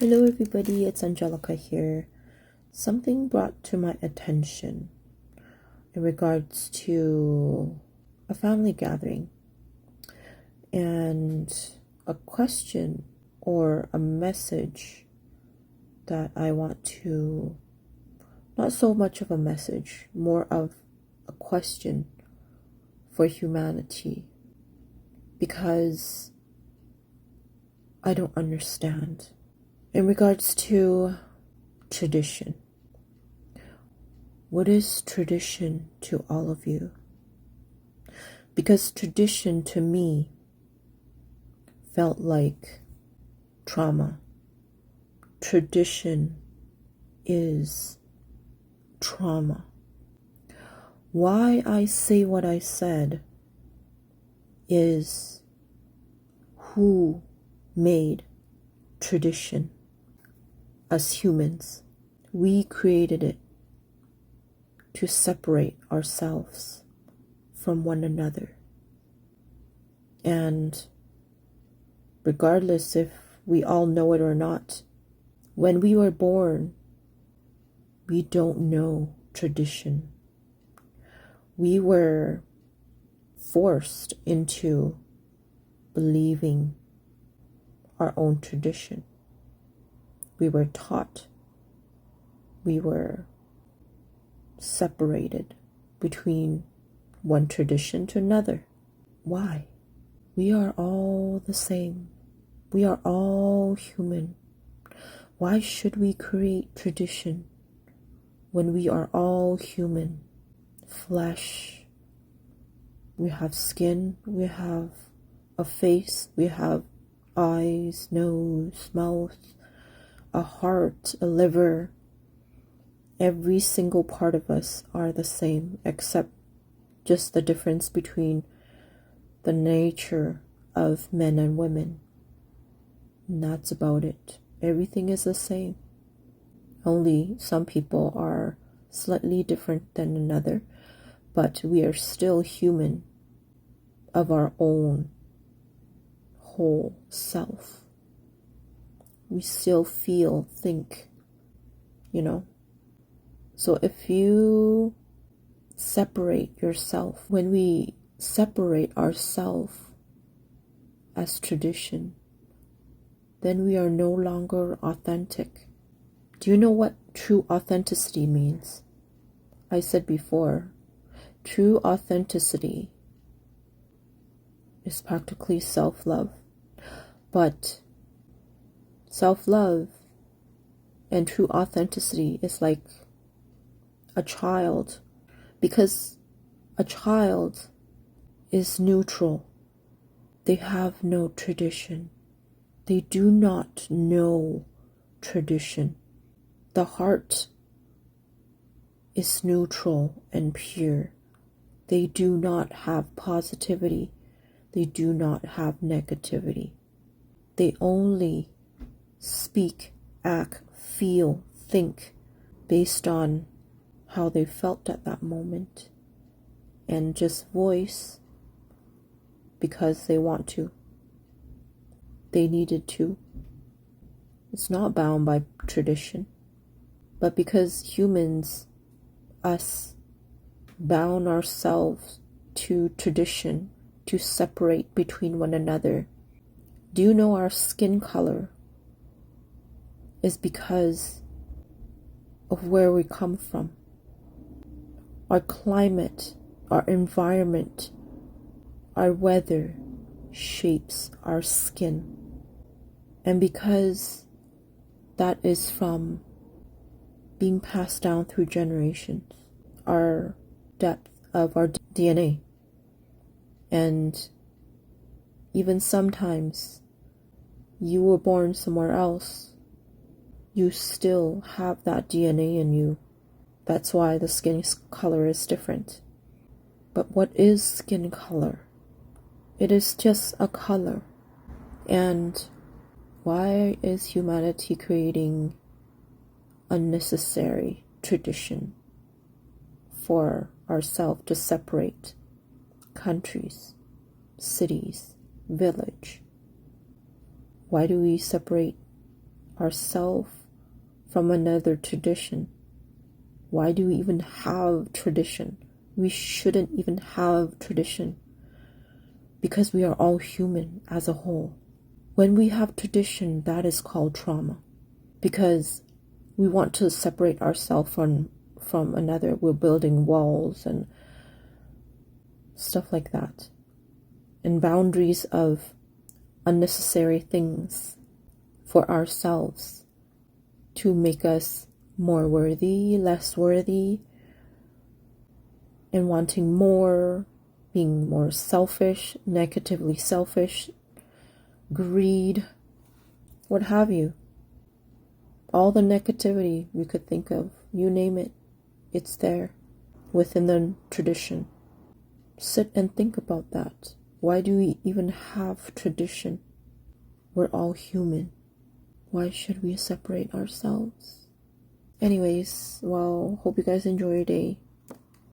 Hello everybody, it's Angelica here. Something brought to my attention in regards to a family gathering and a question or a message that I want to, not so much of a message, more of a question for humanity, because I don't understand. In regards to tradition, what is tradition to all of you? Because tradition to me felt like trauma. Tradition is trauma. Why I say what I said is who made tradition. Us humans, we created it to separate ourselves from one another. And regardless if we all know it or not, when we were born, we don't know tradition. We were forced into believing our own tradition. We were taught. We were separated between one tradition to another. Why? We are all the same. We are all human. Why should we create tradition when we are all human? Flesh. We have skin. We have a face. We have eyes, nose, mouth, a heart, a liver. Every single part of us are the same, except just the difference between the nature of men and women. And that's about it. Everything is the same. Only some people are slightly different than another, but we are still human of our own whole self. We still feel, think, So if you separate yourself, when we separate ourselves as tradition, then we are no longer authentic. Do you know what true authenticity means? I said before, true authenticity is practically self-love. But self-love and true authenticity is like a child, because a child is neutral. They have no tradition. They do not know tradition. The heart is neutral and pure. They do not have positivity. They do not have negativity. They only speak, act, feel, think based on how they felt at that moment, and just voice because they want to. They needed to. It's not bound by tradition, but because humans, us, bound ourselves to tradition to separate between one another. Do you know our skin color is because of where we come from? Our climate, our environment, our weather shapes our skin. And because that is from being passed down through generations, our depth of our DNA. And even sometimes you were born somewhere else, you still have that DNA in you. That's why the skin color is different. But what is skin color? It is just a color. And why is humanity creating unnecessary tradition for ourselves to separate countries, cities, village? Why do we separate ourselves from another tradition? Why do we even have tradition? We shouldn't even have tradition because we are all human as a whole. When we have tradition, that is called trauma because we want to separate ourselves from another. We're building walls and stuff like that, and boundaries of unnecessary things for ourselves to make us more worthy, less worthy, and wanting more, being more selfish, negatively selfish, greed, what have you. All the negativity you could think of, you name it, it's there within the tradition. Sit and think about that. Why do we even have tradition? We're all human. Why should we separate ourselves? Anyways, well, hope you guys enjoy your day.